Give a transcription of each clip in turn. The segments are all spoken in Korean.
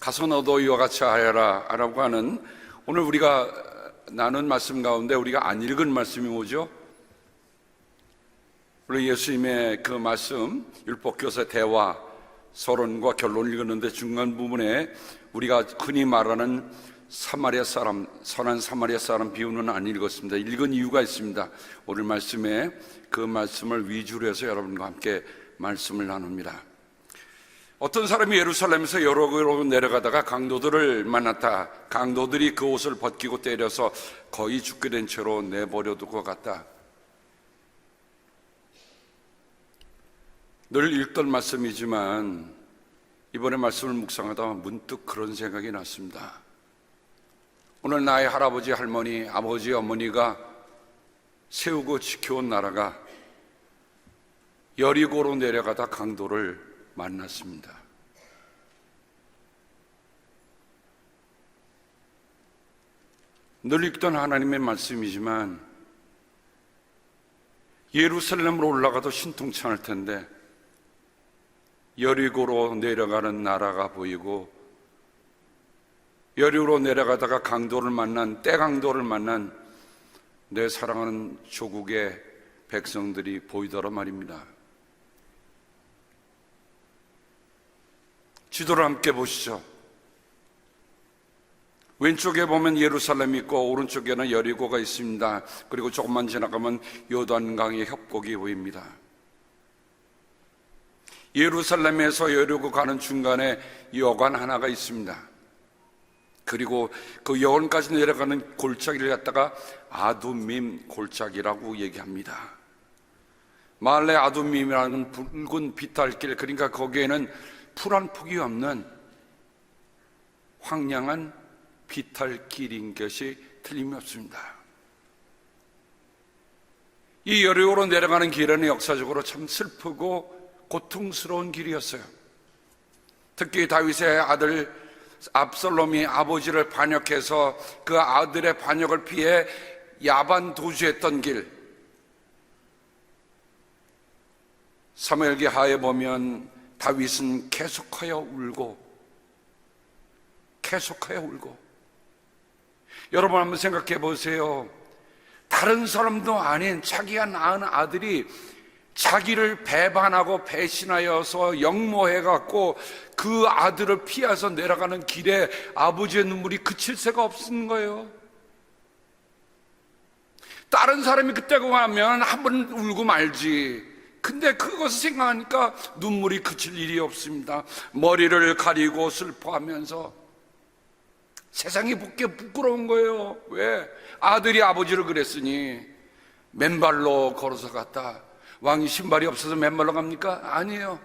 가서 너도 이와 같이 하여라 라고 하는 오늘 우리가 나눈 말씀 가운데 우리가 안 읽은 말씀이 뭐죠? 우리 예수님의 그 말씀 율법교사 대화 서론과 결론을 읽었는데 중간 부분에 우리가 흔히 말하는 사마리아 사람, 선한 사마리아 사람 비유는 안 읽었습니다. 읽은 이유가 있습니다. 오늘 말씀에 그 말씀을 위주로 해서 여러분과 함께 말씀을 나눕니다. 어떤 사람이 예루살렘에서 여러 곳으로 내려가다가 강도들을 만났다. 강도들이 그 옷을 벗기고 때려서 거의 죽게 된 채로 내버려두고 갔다. 늘 읽던 말씀이지만 이번에 말씀을 묵상하다 문득 그런 생각이 났습니다. 오늘 나의 할아버지, 할머니, 아버지, 어머니가 세우고 지켜온 나라가 여리고로 내려가다 강도를 만났습니다. 늘 읽던 하나님의 말씀이지만 예루살렘으로 올라가도 신통치 않을 텐데 여리고로 내려가는 나라가 보이고 여리고로 내려가다가 강도를 만난 떼강도를 만난 내 사랑하는 조국의 백성들이 보이더라 말입니다. 지도를 함께 보시죠. 왼쪽에 보면 예루살렘이 있고 오른쪽에는 여리고가 있습니다. 그리고 조금만 지나가면 요단강의 협곡이 보입니다. 예루살렘에서 여리고 가는 중간에 여관 하나가 있습니다. 그리고 그 여관까지 내려가는 골짜기를 갖다가 아둠밈 골짜기라고 얘기합니다. 말레 아둠밈이라는 붉은 비탈길, 그러니까 거기에는 풀 한 폭이 없는 황량한 비탈길인 것이 틀림이 없습니다. 이 여리고로 내려가는 길은 역사적으로 참 슬프고 고통스러운 길이었어요. 특히 다윗의 아들 압살롬이 아버지를 반역해서 그 아들의 반역을 피해 야반 도주했던 길, 사무엘기 하에 보면 다윗은 계속하여 울고 여러분 한번 생각해 보세요. 다른 사람도 아닌 자기가 낳은 아들이 자기를 배반하고 배신하여서 역모해갖고 그 아들을 피해서 내려가는 길에 아버지의 눈물이 그칠 새가 없는 거예요. 다른 사람이 그때 가면 한번 울고 말지. 근데 그것을 생각하니까 눈물이 그칠 일이 없습니다. 머리를 가리고 슬퍼하면서 세상이 부끄러운 거예요. 왜? 아들이 아버지를 그랬으니 맨발로 걸어서 갔다. 왕이 신발이 없어서 맨발로 갑니까? 아니에요.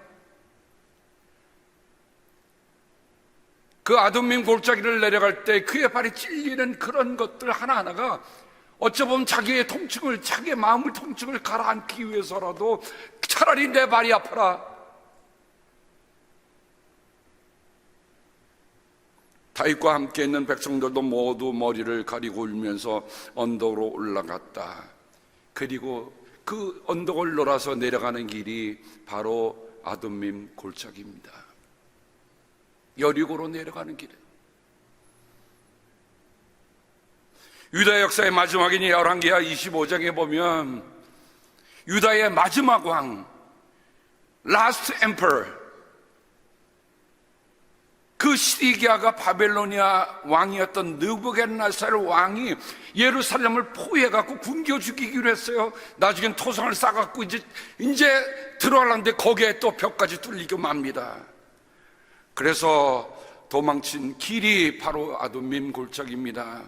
그 아둠밈 골짜기를 내려갈 때 그의 발이 찔리는 그런 것들 하나하나가 어쩌면 자기의 통증을, 자기의 마음의 통증을 가라앉기 위해서라도 차라리 내 발이 아파라. 다윗과 함께 있는 백성들도 모두 머리를 가리고 울면서 언덕으로 올라갔다. 그리고 그 언덕을 놀아서 내려가는 길이 바로 아둠밈 골짜기입니다. 여리고로 내려가는 길에 유다 역사의 마지막인 열왕기하 25장에 보면 유다의 마지막 왕, 라스트 엠퍼러, 그 시디기야가 바벨로니아 왕이었던 느부갓네살 왕이 예루살렘을 포위해갖고 굶겨 죽이기로 했어요. 나중엔 토성을 싸갖고 이제 들어가려는데 거기에 또 벽까지 뚫리고 맙니다. 그래서 도망친 길이 바로 아둠밈 골짜기입니다.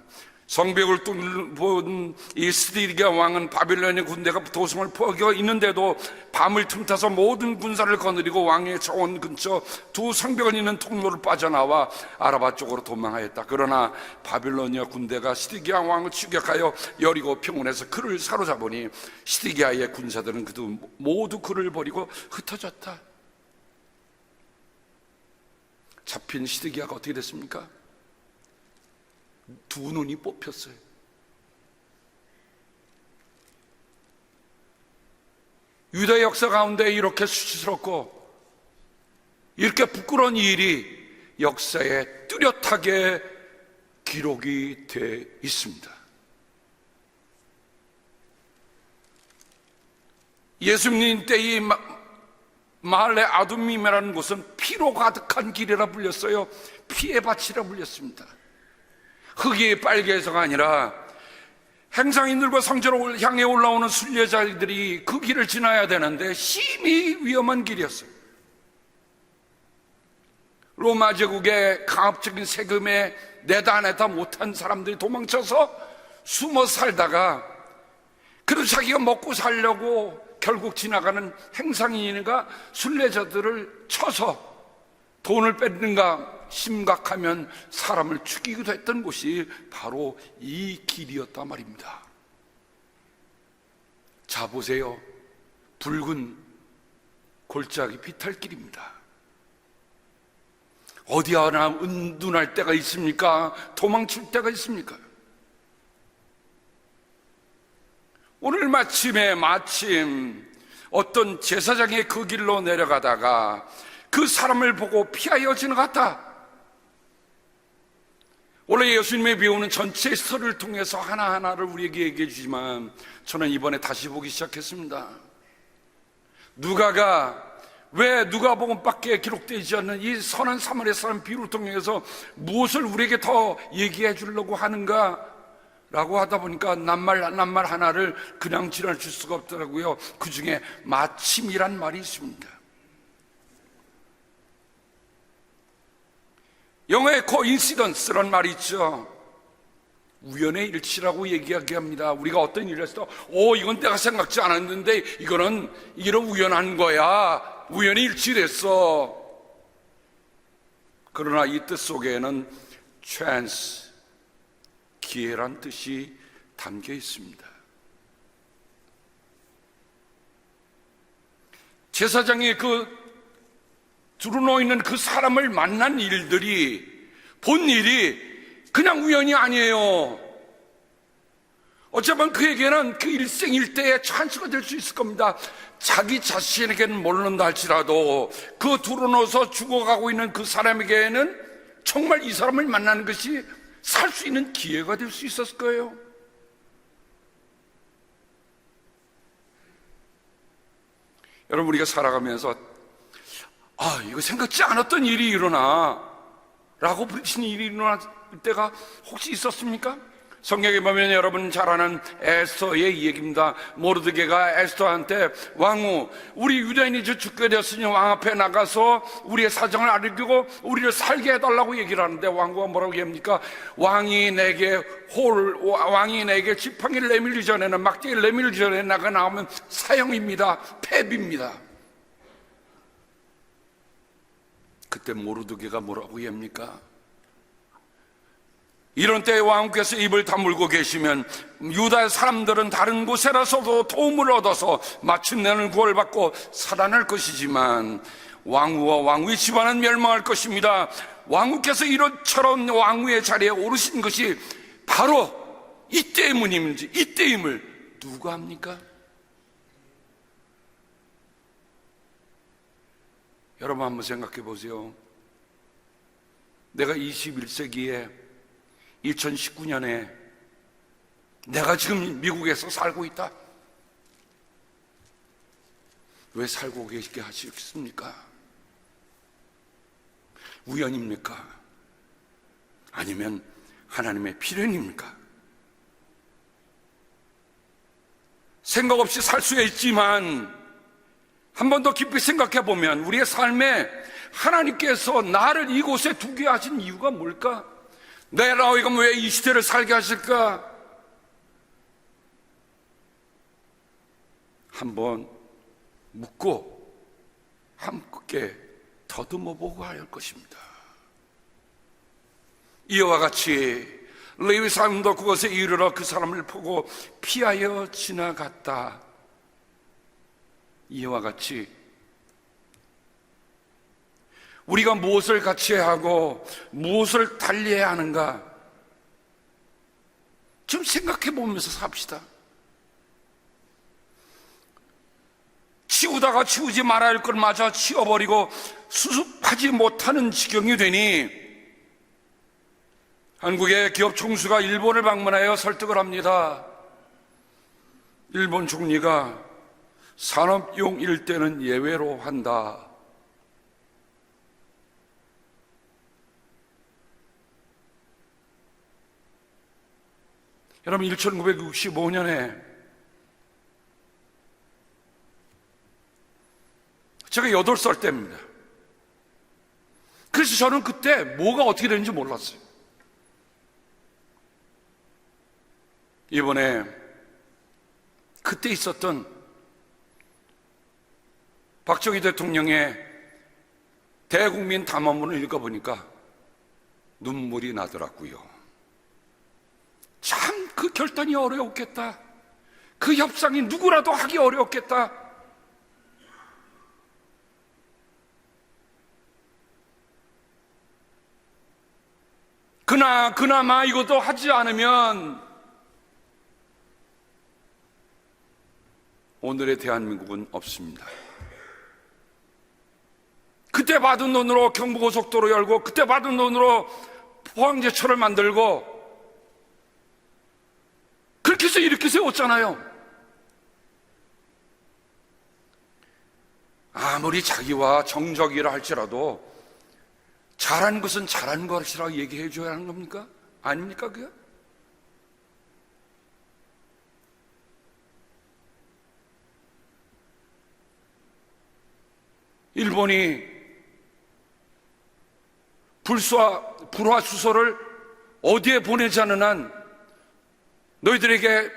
성벽을 뚫은 이 시디기야 왕은 바빌로니아 군대가 도성을 포기하고 있는데도 밤을 틈타서 모든 군사를 거느리고 왕의 정원 근처 두 성벽을 잇는 통로를 빠져나와 아라바 쪽으로 도망하였다. 그러나 바빌로니아 군대가 시디기야 왕을 추격하여 여리고 평원에서 그를 사로잡으니 시디기야의 군사들은 그도 모두 그를 버리고 흩어졌다. 잡힌 시드기야가 어떻게 됐습니까? 두 눈이 뽑혔어요. 유다 역사 가운데 이렇게 수치스럽고 이렇게 부끄러운 일이 역사에 뚜렷하게 기록이 되어 있습니다. 예수님 때의 마을의 아둠밈이라는 곳은 피로 가득한 길이라 불렸어요. 피의 밭이라 불렸습니다. 흙이 빨개서가 아니라 행상인들과 성전을 향해 올라오는 순례자들이 그 길을 지나야 되는데 심히 위험한 길이었어요. 로마 제국의 강압적인 세금에 내다 못한 사람들이 도망쳐서 숨어 살다가 그래도 자기가 먹고 살려고 결국 지나가는 행상인과 순례자들을 쳐서 돈을 뺏는가 심각하면 사람을 죽이기도 했던 곳이 바로 이 길이었단 말입니다. 자 보세요. 붉은 골짜기 비탈길입니다. 어디 하나 은둔할 때가 있습니까? 도망칠 때가 있습니까? 오늘 마침 어떤 제사장이 그 길로 내려가다가 그 사람을 보고 피하여 지나갔다. 원래 예수님의 배우는 전체 설을 통해서 하나하나를 우리에게 얘기해 주지만 저는 이번에 다시 보기 시작했습니다. 누가가 왜 누가복음밖에 기록되지 않는 이 선한 사마리아 사람 비유를 통해서 무엇을 우리에게 더 얘기해 주려고 하는가? 라고 하다 보니까 낱말 하나를 그냥 지나칠 수가 없더라고요. 그 중에 마침이란 말이 있습니다. 영어의 코인시던스란 말이 있죠. 우연의 일치라고 얘기합니다. 우리가 어떤 일을 했을 때 이건 내가 생각지 않았는데 이거는 우연한 거야. 우연히 일치됐어. 그러나 이 뜻 속에는 chance, 기회란 뜻이 담겨 있습니다. 제사장이 두루누워 있는 그 사람을 만난 일들이, 본 일이 그냥 우연이 아니에요. 어쩌면 그에게는 그 일생일대의 찬스가 될 수 있을 겁니다. 자기 자신에게는 모른다 할지라도 그 두루누워서 죽어가고 있는 그 사람에게는 정말 이 사람을 만나는 것이 살 수 있는 기회가 될 수 있었을 거예요. 여러분, 우리가 살아가면서 이거 생각지 않았던 일이 일어나 라고 부딪히는 일이 일어날 때가 혹시 있었습니까? 성경에 보면 여러분 잘 아는 에스더의 얘기입니다. 모르드게가 에스더한테 왕후, 우리 유대인이 죽게 되었으니 왕 앞에 나가서 우리의 사정을 알리고 우리를 살게 해달라고 얘기를 하는데 왕후가 뭐라고 얘기합니까? 왕이 내게 지팡이를 내밀기 전에는, 막대기를 내밀기 전에 나가면 사형입니다. 패비입니다. 그때 모르드게가 뭐라고 얘기합니까? 이런 때에 왕께서 입을 다물고 계시면 유다 사람들은 다른 곳에라서도 도움을 얻어서 마침내는 구원받고 살아날 것이지만 왕후와 왕후의 집안은 멸망할 것입니다. 왕후께서 이런처럼 왕후의 자리에 오르신 것이 바로 이 때문인지, 이 때임을 누가 합니까? 여러분 한번 생각해 보세요. 내가 21세기에 2019년에 내가 지금 미국에서 살고 있다. 왜 살고 계시게 하시겠습니까? 우연입니까? 아니면 하나님의 필연입니까? 생각 없이 살 수 있지만 한 번 더 깊이 생각해 보면 우리의 삶에 하나님께서 나를 이곳에 두게 하신 이유가 뭘까? 내가 왜 이 시대를 살게 하실까? 한번 묻고 함께 더듬어 보고 할 것입니다. 이와 같이 레위 사람도 그것에 이르러 그 사람을 보고 피하여 지나갔다. 이와 같이 우리가 무엇을 같이 하고 무엇을 달리해야 하는가 좀 생각해 보면서 삽시다. 치우다가 치우지 말아야 할 걸 마저 치워버리고 수습할 하지 못하는 지경이 되니 한국의 기업 총수가 일본을 방문하여 설득을 합니다. 일본 총리가 산업용 일대는 예외로 한다. 여러분, 1965년에 제가 8살 때입니다. 그래서 저는 그때 뭐가 어떻게 되는지 몰랐어요. 이번에 그때 있었던 박정희 대통령의 대국민 담화문을 읽어보니까 눈물이 나더라고요. 참 그 결단이 어려웠겠다. 그 협상이 누구라도 하기 어려웠겠다. 그나마 이것도 하지 않으면 오늘의 대한민국은 없습니다. 그때 받은 돈으로 경부고속도로 열고, 그때 받은 돈으로 포항제철을 만들고, 그렇게 해서 이렇게 세웠잖아요. 아무리 자기와 정적이라 할지라도 잘한 것은 잘한 것이라고 얘기해 줘야 하는 겁니까? 아닙니까 그게? 일본이 불화수소를 어디에 보내지 않는 한 너희들에게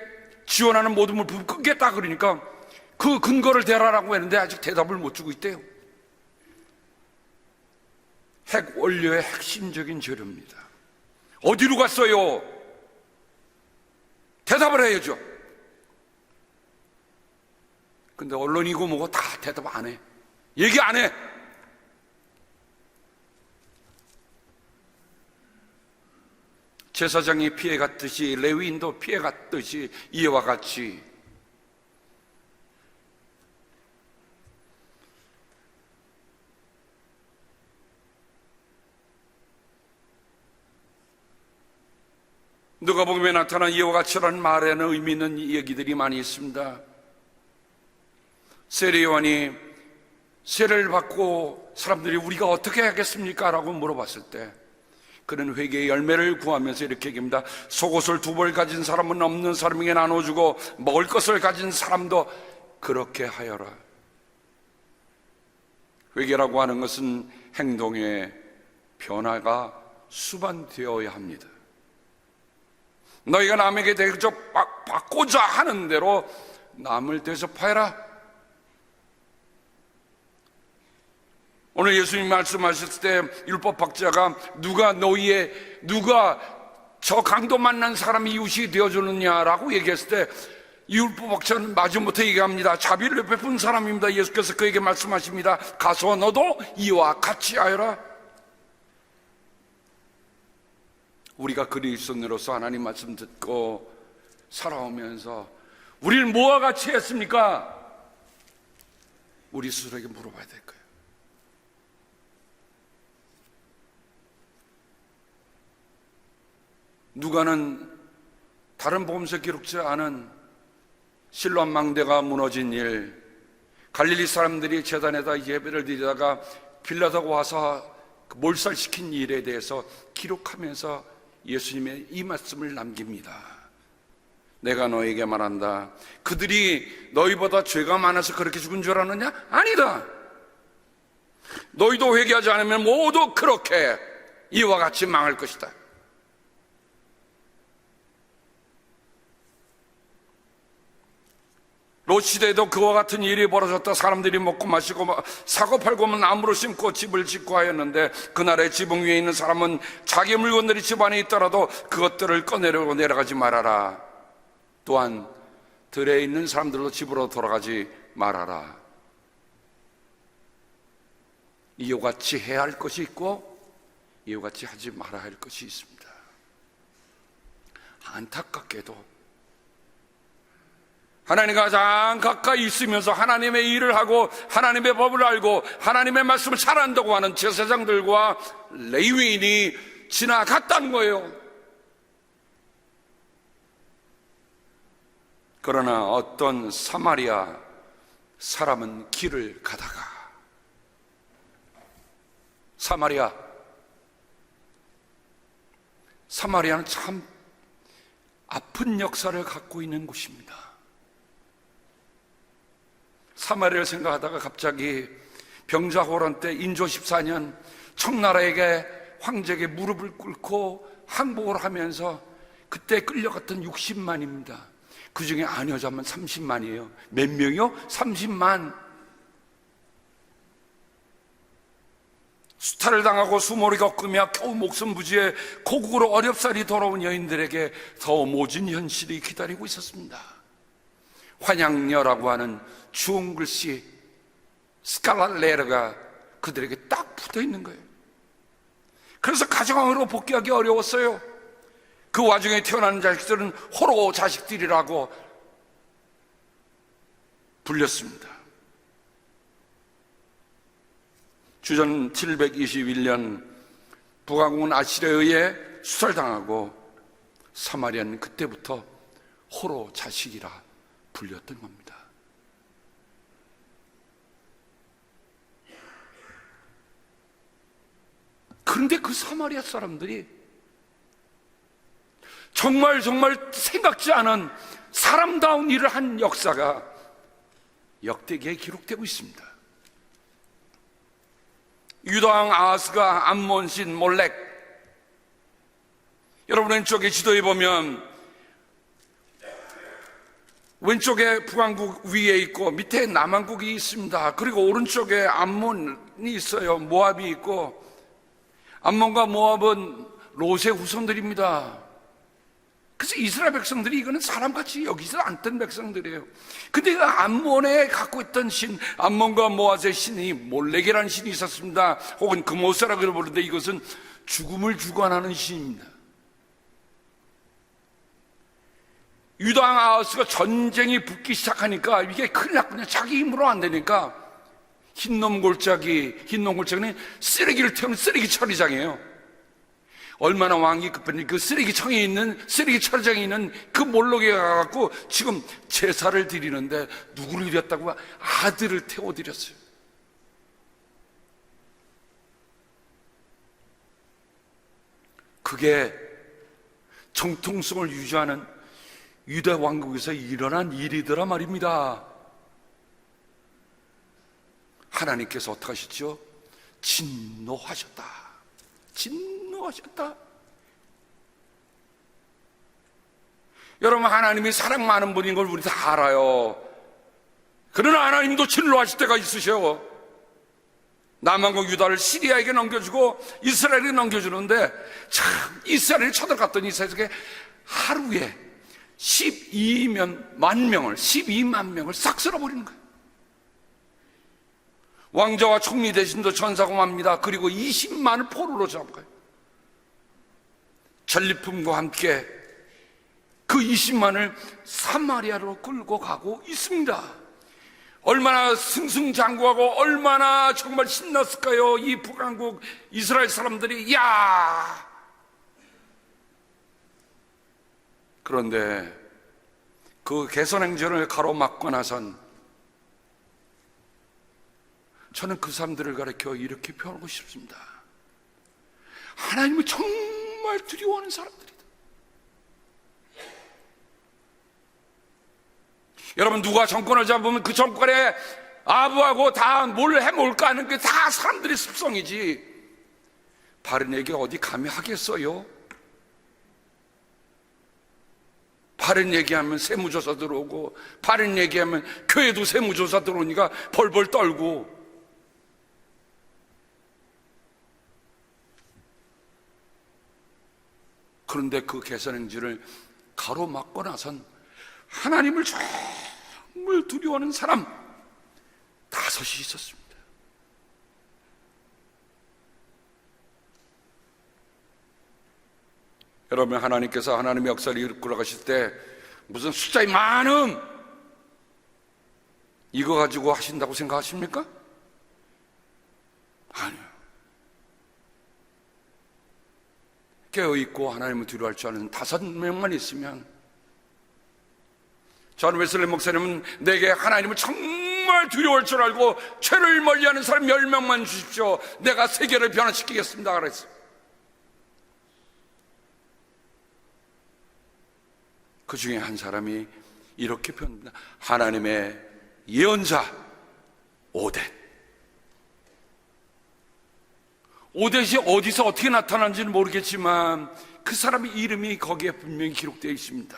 지원하는 모든 물품을 끊겠다 그러니까 그 근거를 대라라고 했는데 아직 대답을 못 주고 있대요. 핵 원료의 핵심적인 재료입니다. 어디로 갔어요? 대답을 해야죠. 근데 언론이고 뭐고 다 대답 안 해. 얘기 안 해. 제사장이 피해갔듯이 레위인도 피해갔듯이 이와 같이 누가복음에 나타난 이와 같이라는 말에는 의미 있는 얘기들이 많이 있습니다. 세례요한이 세례를 받고 사람들이 우리가 어떻게 하겠습니까? 라고 물어봤을 때 그는 회개의 열매를 구하면서 이렇게 얘기합니다. 속옷을 2벌 가진 사람은 없는 사람에게 나눠주고 먹을 것을 가진 사람도 그렇게 하여라. 회개라고 하는 것은 행동의 변화가 수반되어야 합니다. 너희가 남에게 대접받고자 하는 대로 남을 대접하여라. 오늘 예수님 말씀하셨을 때 율법학자가 누가 저 강도 만난 사람이 이웃이 되어주느냐라고 얘기했을 때 이 율법학자는 마지못해 얘기합니다. 자비를 베푼 사람입니다. 예수께서 그에게 말씀하십니다. 가서 너도 이와 같이 하여라. 우리가 그리스도인으로서 하나님 말씀 듣고 살아오면서 우리를 뭐와 같이 했습니까? 우리 스스로에게 물어봐야 될 거예요. 누가는 다른 복음서 기록지 않은 실로암 망대가 무너진 일, 갈릴리 사람들이 제단에다 예배를 드리다가 빌라도가 와서 몰살시킨 일에 대해서 기록하면서 예수님의 이 말씀을 남깁니다. 내가 너에게 말한다. 그들이 너희보다 죄가 많아서 그렇게 죽은 줄 아느냐? 아니다. 너희도 회개하지 않으면 모두 그렇게 이와 같이 망할 것이다. 롯 시대에도 그와 같은 일이 벌어졌다. 사람들이 먹고 마시고 사고 팔고는 나무로 심고 집을 짓고 하였는데 그날의 지붕 위에 있는 사람은 자기 물건들이 집 안에 있더라도 그것들을 꺼내려고 내려가지 말아라. 또한 들에 있는 사람들도 집으로 돌아가지 말아라. 이와 같이 해야 할 것이 있고 이와 같이 하지 말아야 할 것이 있습니다. 안타깝게도 하나님과 가장 가까이 있으면서 하나님의 일을 하고 하나님의 법을 알고 하나님의 말씀을 잘 안다고 하는 제사장들과 레위인이 지나갔다는 거예요. 그러나 어떤 사마리아 사람은 길을 가다가, 사마리아는 참 아픈 역사를 갖고 있는 곳입니다. 사마리아를 생각하다가 갑자기 병자호란 때 인조 14년 청나라에게 황제에게 무릎을 꿇고 항복을 하면서 그때 끌려갔던 60만입니다. 그 중에 아녀자만 30만이에요. 몇 명이요? 30만. 수탈을 당하고 수모를 겪으며 겨우 목숨 부지에 고국으로 어렵사리 돌아온 여인들에게 더 모진 현실이 기다리고 있었습니다. 환양녀라고 하는 주홍 글씨 스칼랄레르가 그들에게 딱 붙어 있는 거예요. 그래서 가정으로 복귀하기 어려웠어요. 그 와중에 태어나는 자식들은 호로 자식들이라고 불렸습니다. 주전 721년 북왕국은 아시리아에 의해 수살당하고 사마리아는 그때부터 호로 자식이라 불렸던 겁니다. 그런데 그 사마리아 사람들이 정말 생각지 않은 사람다운 일을 한 역사가 역대기에 기록되고 있습니다. 유다왕 아하스가 암몬 신 몰렉, 여러분 왼쪽에 지도에 보면 왼쪽에 북왕국 위에 있고 밑에 남왕국이 있습니다. 그리고 오른쪽에 암몬이 있어요. 모압이 있고, 암몬과 모압은 롯의 후손들입니다. 그래서 이스라엘 백성들이 이거는 사람같이 여기서 않던 백성들이에요. 근데 그 암몬에 갖고 있던 신, 암몬과 모압의 신이 몰렉이라는 신이 있었습니다. 혹은 금오사라고 부르는데 이것은 죽음을 주관하는 신입니다. 유다왕 아하스가 전쟁이 붙기 시작하니까 이게 큰일 났군요. 자기 힘으로 안 되니까 흰놈 골짜기는 쓰레기를 태우는 쓰레기 처리장이에요. 얼마나 왕이 급했는지 그 쓰레기 처리장에 있는 그 몰록에 가갖고 지금 제사를 드리는데 누구를 드렸다고? 아들을 태워드렸어요. 그게 정통성을 유지하는 유다 왕국에서 일어난 일이더라 말입니다. 하나님께서 어떻게 하셨죠? 진노하셨다. 여러분, 하나님이 사랑 많은 분인 걸 우리 다 알아요. 그러나 하나님도 진노하실 때가 있으셔. 남왕국 유다를 시리아에게 넘겨주고 이스라엘에게 넘겨주는데 참 이스라엘이 쳐들어갔더니 이스라엘에게 하루에 12만 명을 싹 쓸어버리는 거예요. 왕자와 총리 대신도 전사공합니다. 그리고 20만을 포로로 잡아가요. 전리품과 함께 그 20만을 사마리아로 끌고 가고 있습니다. 얼마나 승승장구하고 얼마나 정말 신났을까요? 이 북왕국 이스라엘 사람들이. 야! 그런데 그 개선행전을 가로막고 나선 저는 그 사람들을 가리켜 이렇게 표현하고 싶습니다. 하나님을 정말 두려워하는 사람들이다. 여러분, 누가 정권을 잡으면 그 정권에 아부하고 다 뭘 해먹을까 하는 게 다 사람들의 습성이지. 바른 얘기 어디 감히 하겠어요? 바른 얘기하면 세무조사 들어오고, 바른 얘기하면 교회도 세무조사 들어오니까 벌벌 떨고. 그런데 그 개선행진을 가로막고 나선 하나님을 정말 두려워하는 사람 5이 있었습니다. 여러분, 하나님께서 하나님의 역사를 이끌어 가실 때 무슨 숫자의 많음, 이거 가지고 하신다고 생각하십니까? 아니요. 깨어있고 하나님을 두려워할 줄 아는 5명만 있으면, 존 웨슬리 목사님은 내게 하나님을 정말 두려워할 줄 알고 죄를 멀리하는 사람 10명만 주십시오. 내가 세계를 변화시키겠습니다 그랬어요. 그 중에 한 사람이 이렇게 표현합니다. 하나님의 예언자 오뎃. 오뎃이 어디서 어떻게 나타난지는 모르겠지만 그 사람의 이름이 거기에 분명히 기록되어 있습니다.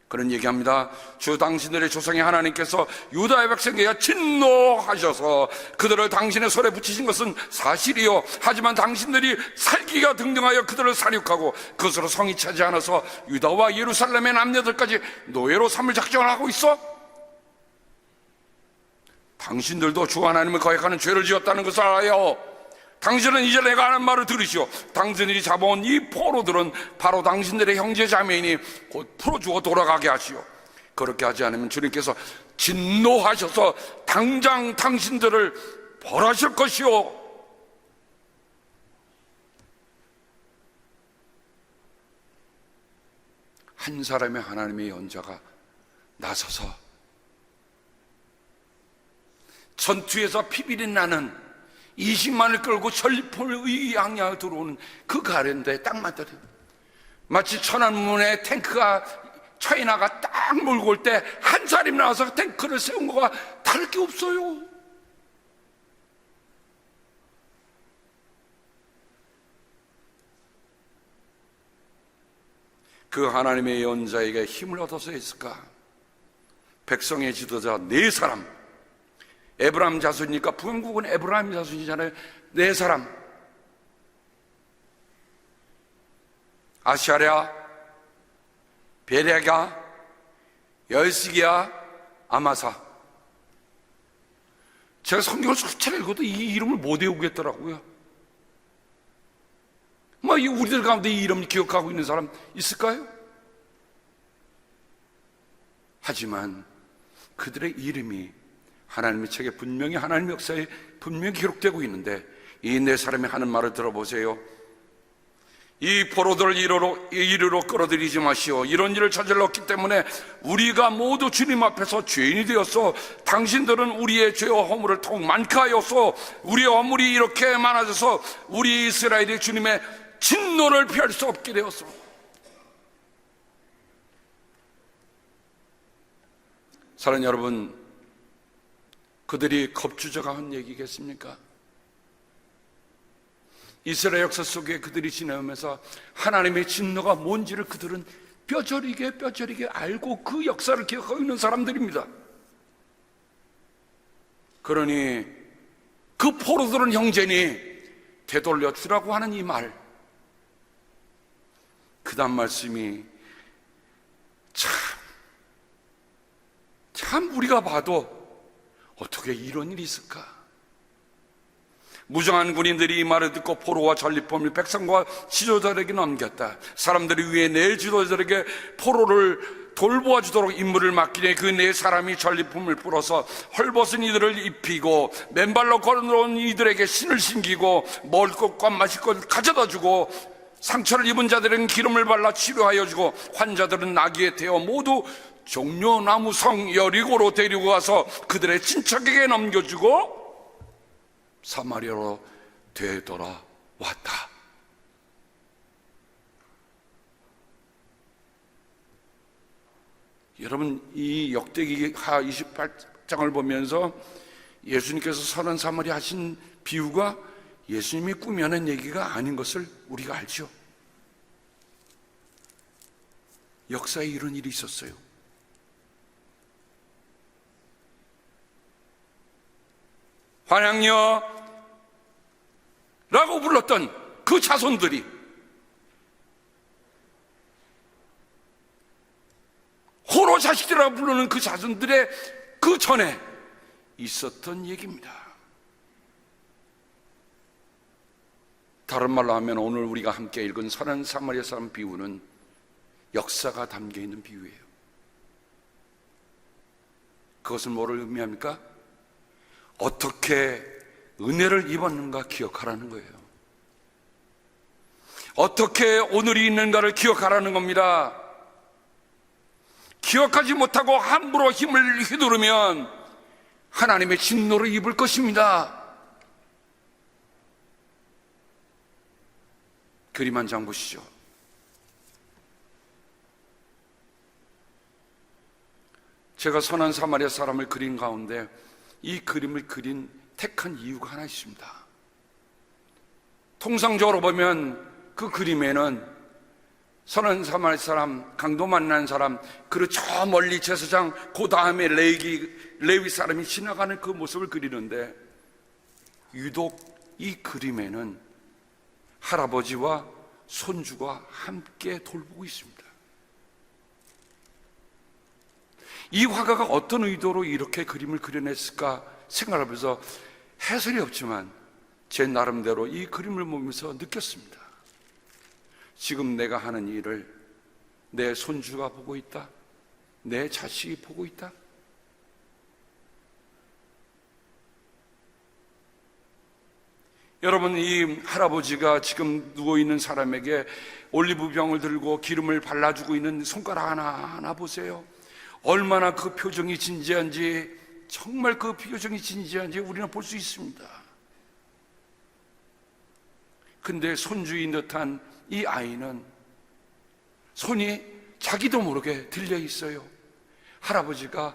그런 얘기합니다. 주 당신들의 조상의 하나님께서 유다의 백성에게 진노하셔서 그들을 당신의 손에 붙이신 것은 사실이요, 하지만 당신들이 살기가 등등하여 그들을 살육하고 그것으로 성이 차지 않아서 유다와 예루살렘의 남녀들까지 노예로 삼을 작정을 하고 있어? 당신들도 주 하나님을 거역하는 죄를 지었다는 것을 알아요. 당신은 이제 내가 하는 말을 들으시오. 당신들이 잡아온 이 포로들은 바로 당신들의 형제 자매이니 곧 풀어주어 돌아가게 하시오. 그렇게 하지 않으면 주님께서 진노하셔서 당장 당신들을 벌하실 것이오. 한 사람의 하나님의 연자가 나서서 전투에서 피비린 나는 20만을 끌고 전리품을 향하여 들어오는 그 가련대에 딱 맞더래요. 마치 천안문에 탱크가, 차이나가 딱 몰고 올 때 한 사람이 나와서 탱크를 세운 거가 다를 게 없어요. 그 하나님의 예언자에게 힘을 얻어서 했을까? 백성의 지도자 4사람, 에브라임 자손이니까 부흥국은 에브라임 자손이잖아요. 4사람, 아샤랴, 베레가, 열시기야, 아마사. 제가 성경을 수차례 읽어도 이 이름을 못 외우겠더라고요. 우리들 가운데 이 이름을 기억하고 있는 사람 있을까요? 하지만 그들의 이름이 하나님의 책에 분명히, 하나님의 역사에 분명히 기록되고 있는데, 이 4사람이 하는 말을 들어보세요. 이 포로들을 이리로 끌어들이지 마시오. 이런 일을 저질렀기 때문에 우리가 모두 주님 앞에서 죄인이 되었소. 당신들은 우리의 죄와 허물을 더욱 많게 하였소. 우리의 허물이 이렇게 많아져서 우리 이스라엘이 주님의 진노를 피할 수 없게 되었소. 사랑하는 여러분, 그들이 겁주저가 한 얘기겠습니까? 이스라엘 역사 속에 그들이 지나오면서 하나님의 진노가 뭔지를 그들은 뼈저리게 알고 그 역사를 기억하고 있는 사람들입니다. 그러니 그 포로들은 형제니 되돌려 주라고 하는 이 말, 그 다음 말씀이 참 우리가 봐도 어떻게 이런 일이 있을까? 무정한 군인들이 이 말을 듣고 포로와 전리품을 백성과 지도자들에게 넘겼다. 사람들이 위에 4 지도자들에게 포로를 돌보아 주도록 임무를 맡기니 그 4사람이 전리품을 풀어서 헐벗은 이들을 입히고 맨발로 걸어온 이들에게 신을 신기고 먹을 것과 마실 것을 가져다 주고 상처를 입은 자들은 기름을 발라 치료하여 주고 환자들은 나귀에 태워 모두 종려나무 성 여리고로 데리고 가서 그들의 친척에게 넘겨주고 사마리아로 되돌아왔다. 여러분, 이 역대기하 28장을 보면서 예수님께서 선한 사마리 하신 비유가 예수님이 꾸며낸 얘기가 아닌 것을 우리가 알죠. 역사에 이런 일이 있었어요. 환양녀라고 불렀던 그 자손들이 호로 자식들이라고 부르는 그 자손들의 그 전에 있었던 얘기입니다. 다른 말로 하면 오늘 우리가 함께 읽은 선한 사마리아 사람 비유는 역사가 담겨 있는 비유예요. 그것은 뭐를 의미합니까? 어떻게 은혜를 입었는가 기억하라는 거예요. 어떻게 오늘이 있는가를 기억하라는 겁니다. 기억하지 못하고 함부로 힘을 휘두르면 하나님의 진노를 입을 것입니다. 그림 한 장 보시죠. 제가 선한 사마리아 사람을 그린 가운데 이 그림을 그린 택한 이유가 하나 있습니다. 통상적으로 보면 그 그림에는 선한 사마리아 사람, 강도 만난 사람, 그리고 저 멀리 제사장, 그 다음에 레위 사람이 지나가는 그 모습을 그리는데, 유독 이 그림에는 할아버지와 손주가 함께 돌보고 있습니다. 이 화가가 어떤 의도로 이렇게 그림을 그려냈을까 생각하면서 해설이 없지만 제 나름대로 이 그림을 보면서 느꼈습니다. 지금 내가 하는 일을 내 손주가 보고 있다, 내 자식이 보고 있다. 여러분, 이 할아버지가 지금 누워있는 사람에게 올리브병을 들고 기름을 발라주고 있는 손가락 하나하나 보세요. 얼마나 그 표정이 진지한지, 정말 그 표정이 진지한지 우리는 볼 수 있습니다. 근데 손주인 듯한 이 아이는 손이 자기도 모르게 들려 있어요. 할아버지가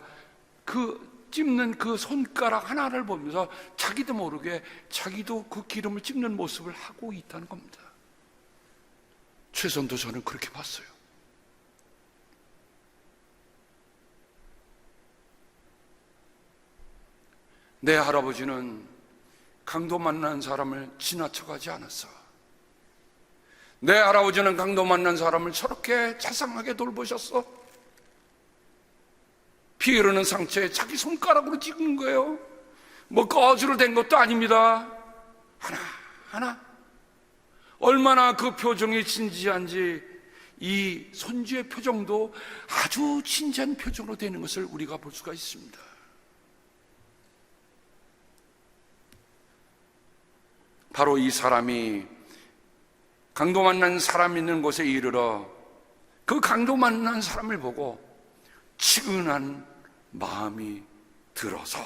그 찝는 그 손가락 하나를 보면서 자기도 모르게 자기도 그 기름을 찝는 모습을 하고 있다는 겁니다. 최선도 저는 그렇게 봤어요. 내 할아버지는 강도 만난 사람을 지나쳐가지 않았어. 내 할아버지는 강도 만난 사람을 저렇게 자상하게 돌보셨어. 피 흐르는 상처에 자기 손가락으로 찍은 거예요. 뭐 거즈로 된 것도 아닙니다. 하나 얼마나 그 표정이 진지한지 이 손주의 표정도 아주 진지한 표정으로 되는 것을 우리가 볼 수가 있습니다. 바로 이 사람이 강도 만난 사람 있는 곳에 이르러 그 강도 만난 사람을 보고 치근한 마음이 들어서,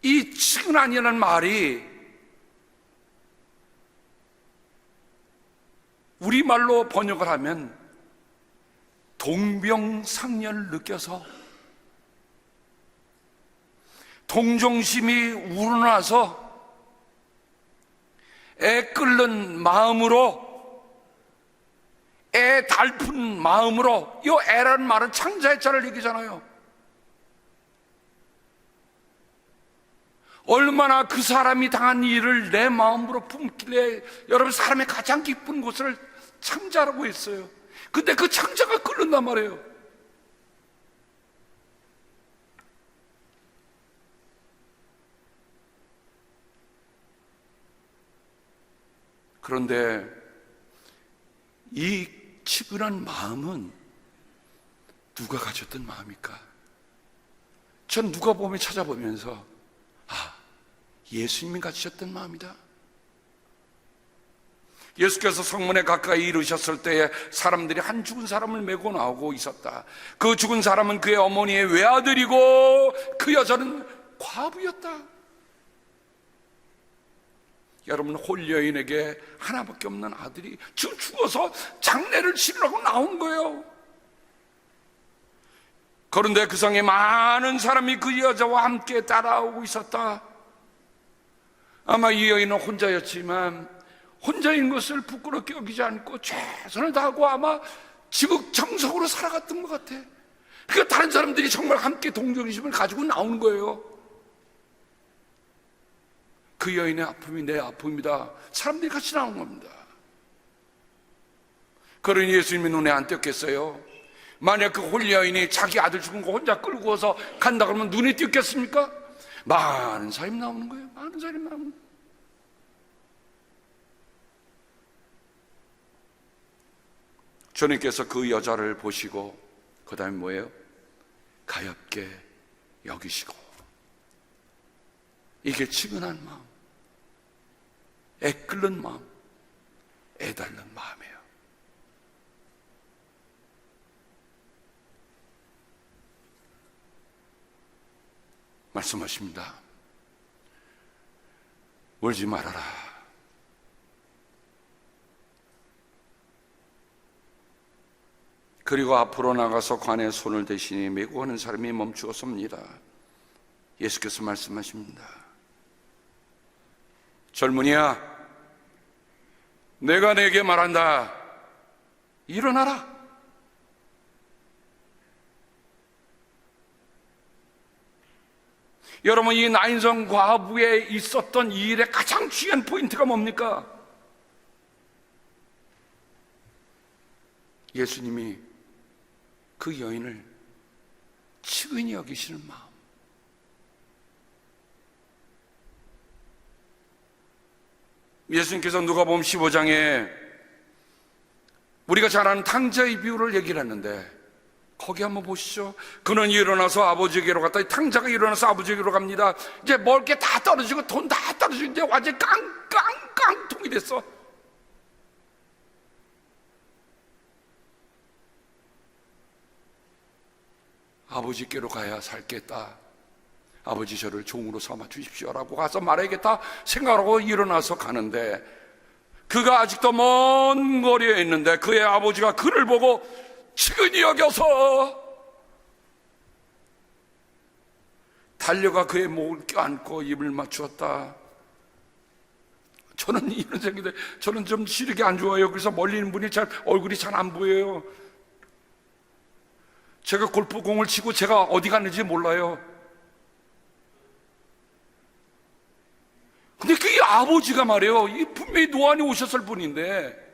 이 치근한이라는 말이 우리말로 번역을 하면 동병상련을 느껴서 동정심이 우러나서 애 끓는 마음으로, 애 달픈 마음으로, 이 애라는 말은 창자의 자를 얘기잖아요. 얼마나 그 사람이 당한 일을 내 마음으로 품길래 여러분, 사람의 가장 기쁜 곳을 창자라고 했어요. 근데 그 창자가 끓는단 말이에요. 그런데 이 치근한 마음은 누가 가졌던 마음일까? 전 누가복음에 찾아보면서 예수님이 가지셨던 마음이다. 예수께서 성문에 가까이 이르셨을 때에 사람들이 한 죽은 사람을 메고 나오고 있었다. 그 죽은 사람은 그의 어머니의 외아들이고 그 여자는 과부였다. 여러분, 홀여인에게 하나밖에 없는 아들이 지금 죽어서 장례를 치르라고 나온 거예요. 그런데 그 성에 많은 사람이 그 여자와 함께 따라오고 있었다. 아마 이 여인은 혼자였지만 혼자인 것을 부끄럽게 여기지 않고 최선을 다하고 아마 지극정성으로 살아갔던 것 같아. 그러니까 다른 사람들이 정말 함께 동정심을 가지고 나오는 거예요. 그 여인의 아픔이 내 아픔이다. 사람들이 같이 나온 겁니다. 그러니 예수님이 눈에 안 띄었겠어요? 만약 그 홀여인이 자기 아들 죽은 거 혼자 끌고 와서 간다 그러면 눈에 띄었겠습니까? 많은 사람이 나오는 거예요. 많은 사람이 나오는 거예요. 주님께서 그 여자를 보시고 그 다음에 뭐예요? 가엾게 여기시고. 이게 측은한 마음, 애끓는 마음, 애달는 마음이에요. 말씀하십니다. 울지 말아라. 그리고 앞으로 나가서 관에 손을 대시니 메고 하는 사람이 멈추었습니다. 예수께서 말씀하십니다. 젊은이야, 내가 네게 말한다. 일어나라. 여러분, 이 나인성 과부에 있었던 이 일의 가장 중요한 포인트가 뭡니까? 예수님이 그 여인을 측은히 여기시는 마음. 예수님께서 누가복음 15장에 우리가 잘 아는 탕자의 비유를 얘기를 했는데, 거기 한번 보시죠. 그는 일어나서 아버지에게로 갔다. 탕자가 일어나서 아버지에게로 갑니다. 이제 먹을 게 다 떨어지고 돈 다 떨어지고 이제 완전히 깡깡깡통이 됐어. 아버지께로 가야 살겠다. 아버지 저를 종으로 삼아 주십시오라고 가서 말해야겠다 생각하고 일어나서 가는데, 그가 아직도 먼 거리에 있는데 그의 아버지가 그를 보고 측은히 여겨서 달려가 그의 목을 껴안고 입을 맞추었다. 저는 이런 생각인데, 저는 좀 시력이 안 좋아요. 그래서 멀리 있는 분이 얼굴이 잘 안 보여요. 제가 골프공을 치고 제가 어디 갔는지 몰라요. 근데 그 아버지가 말이에요, 분명히 노안이 오셨을 분인데,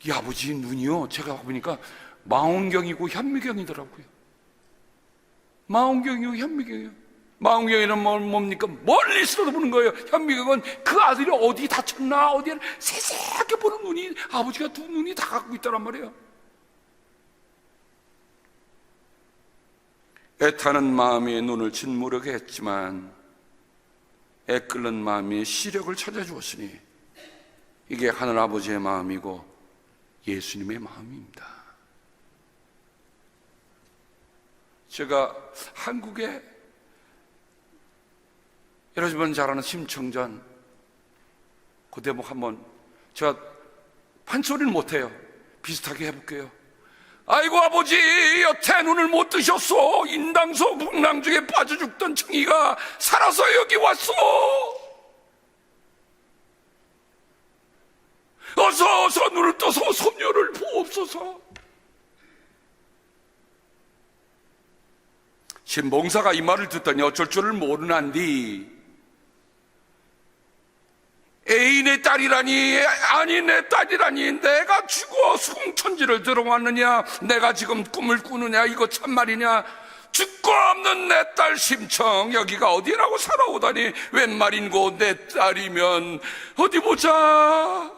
이 아버지 눈이요, 제가 보니까 망원경이고 현미경이더라고요. 망원경이고 현미경이요. 망원경이란 뭡니까? 멀리서도 보는 거예요. 현미경은 그 아들이 어디 다쳤나 어디를 세세하게 보는 눈이, 아버지가 두 눈이 다 갖고 있다란 말이에요. 애타는 마음이 눈을 짓무르게 했지만 애끓는 마음이 시력을 찾아주었으니 이게 하늘아버지의 마음이고 예수님의 마음입니다. 제가 한국에 여러분 잘 아는 심청전 그 대목 한번, 제가 판소리는 못해요. 비슷하게 해볼게요. 아이고 아버지, 여태 눈을 못 뜨셨소. 인당소 풍랑중에 빠져 죽던 청이가 살아서 여기 왔소. 어서 눈을 떠서 손녀를 보옵소서. 신봉사가 이 말을 듣더니 어쩔 줄을 모르난디, 애인의 딸이라니, 아니 내 딸이라니, 내가 죽어 숭천지를 들어왔느냐, 내가 지금 꿈을 꾸느냐, 이거 참말이냐, 죽고 없는 내 딸 심청 여기가 어디라고 살아오다니, 웬 말인고 내 딸이면 어디 보자.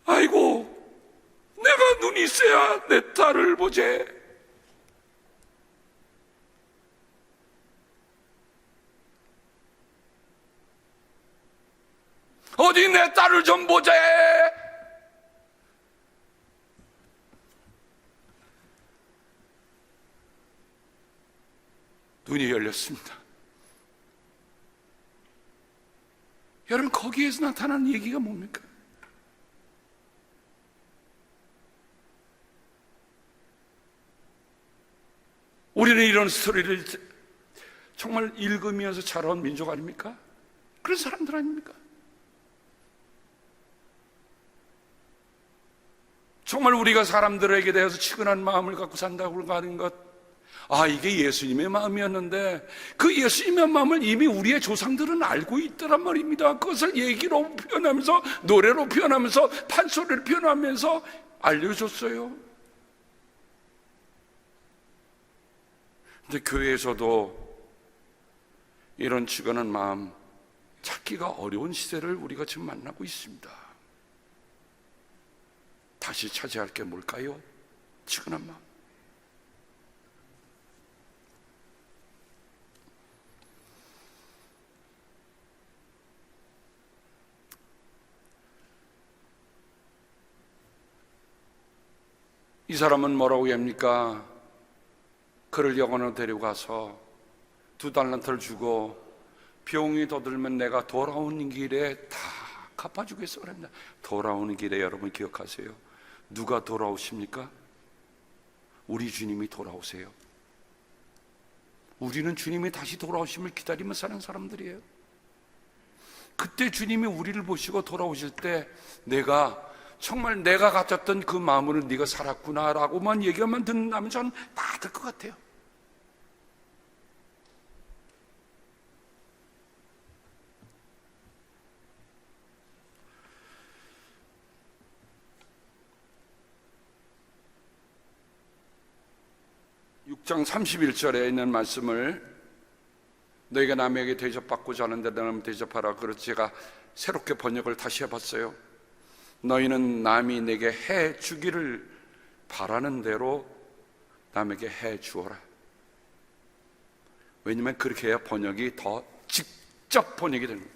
아이고, 내가 눈이 있어야 내 딸을 보제. 어디 내 딸을 좀 보자. 눈이 열렸습니다. 여러분, 거기에서 나타난 얘기가 뭡니까? 우리는 이런 스토리를 정말 읽으면서 자라온 민족 아닙니까? 그런 사람들 아닙니까? 정말 우리가 사람들에게 대해서 측은한 마음을 갖고 산다고 하는 것, 이게 예수님의 마음이었는데 그 예수님의 마음을 이미 우리의 조상들은 알고 있더란 말입니다. 그것을 얘기로 표현하면서, 노래로 표현하면서, 판소리를 표현하면서 알려줬어요. 근데 교회에서도 이런 측은한 마음 찾기가 어려운 시대를 우리가 지금 만나고 있습니다. 다시 차지할 게 뭘까요? 측은한 마음. 이 사람은 뭐라고 합니까? 그를 영원으로 데려가서 2달란트를 주고 병이 더 들면 내가 돌아오는 길에 다 갚아주겠어 그랬나? 돌아오는 길에 여러분 기억하세요. 누가 돌아오십니까? 우리 주님이 돌아오세요. 우리는 주님이 다시 돌아오심을 기다리며 사는 사람들이에요. 그때 주님이 우리를 보시고 돌아오실 때 정말 내가 가졌던 그 마음으로 네가 살았구나라고만 얘기하면 듣는다면 저는 다 될 것 같아요. 육 장 31절에 있는 말씀을 너희가 남에게 대접받고자 하는데 너는 대접하라. 그래서 제가 새롭게 번역을 다시 해봤어요. 너희는 남이 내게 해 주기를 바라는 대로 남에게 해 주어라. 왜냐하면 그렇게 해야 번역이 더 직접 번역이 됩니다.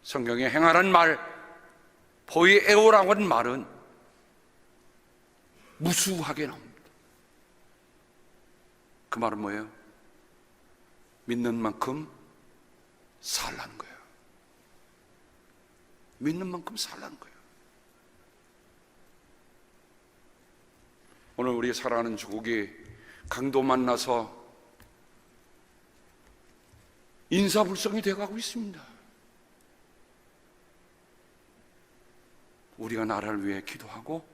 성경에 행하라는 말, 보이에오라고 하는 말은 무수하게 나옵니다. 그 말은 뭐예요? 믿는 만큼 살라는 거예요. 믿는 만큼 살라는 거예요. 오늘 우리 살아가는 조국이 강도 만나서 인사불성이 되어가고 있습니다. 우리가 나라를 위해 기도하고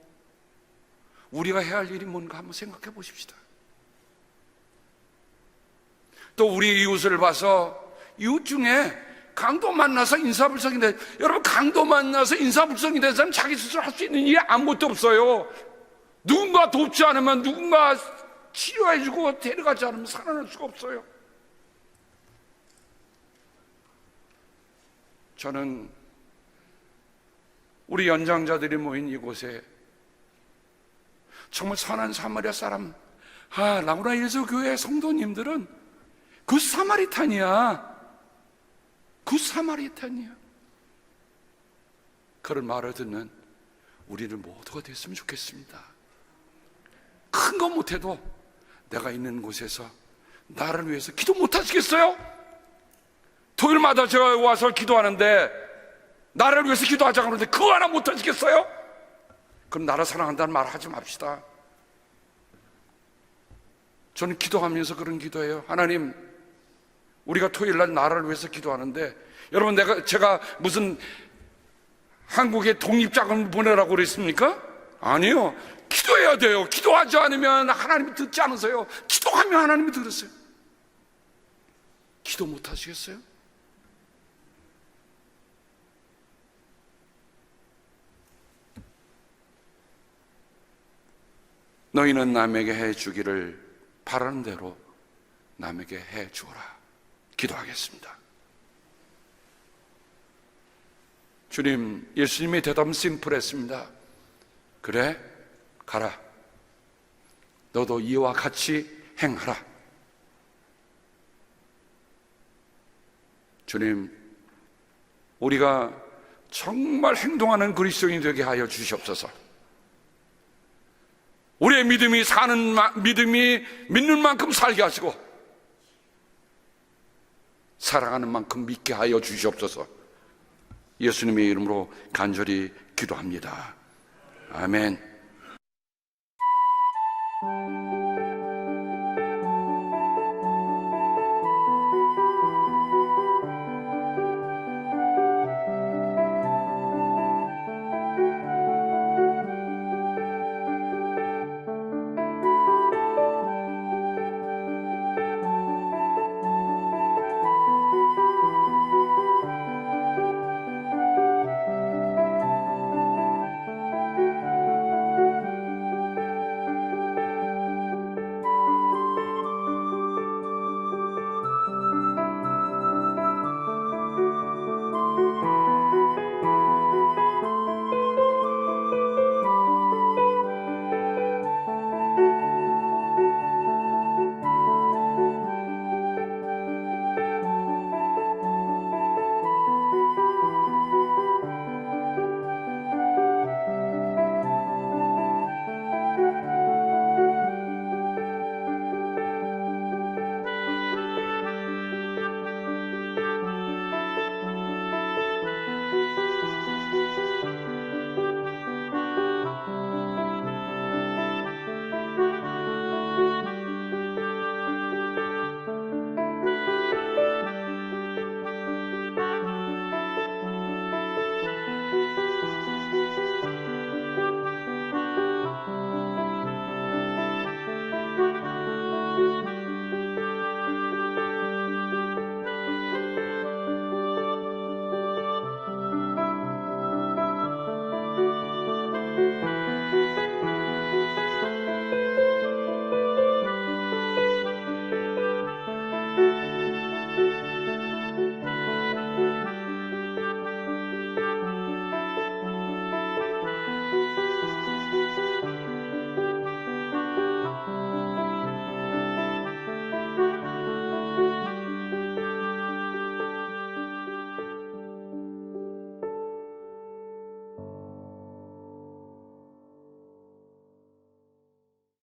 우리가 해야 할 일이 뭔가 한번 생각해 보십시다. 또 우리 이웃을 봐서 이웃 중에 강도 만나서 인사불성이 돼. 여러분, 강도 만나서 인사불성이 된 사람 자기 스스로 할 수 있는 일이 아무것도 없어요. 누군가 돕지 않으면, 누군가 치료해주고 데려가지 않으면 살아날 수가 없어요. 저는 우리 연장자들이 모인 이곳에 정말 선한 사마리아 사람, 라구나 예수교회 성도님들은 그 사마리탄이야. 그 사마리탄이야. 그런 말을 듣는 우리를 모두가 됐으면 좋겠습니다. 큰 거 못해도 내가 있는 곳에서 나를 위해서 기도 못하시겠어요? 토요일마다 제가 와서 기도하는데 나를 위해서 기도하자고 하는데 그거 하나 못하시겠어요? 그럼 나를 사랑한다는 말 하지 맙시다. 저는 기도하면서 그런 기도해요. 하나님, 우리가 토요일날 나라를 위해서 기도하는데, 여러분, 제가 무슨 한국에 독립자금 보내라고 그랬습니까? 아니요. 기도해야 돼요. 기도하지 않으면 하나님이 듣지 않으세요. 기도하면 하나님이 들으세요. 기도 못 하시겠어요? 너희는 남에게 해 주기를 바라는 대로 남에게 해 주어라. 기도하겠습니다. 주님, 예수님의 대답은 심플했습니다. 그래, 가라. 너도 이와 같이 행하라. 주님, 우리가 정말 행동하는 그리스도인이 되게 하여 주시옵소서. 우리의 믿음이 믿는 만큼 살게 하시고 사랑하는 만큼 믿게 하여 주시옵소서. 예수님의 이름으로 간절히 기도합니다. 아멘.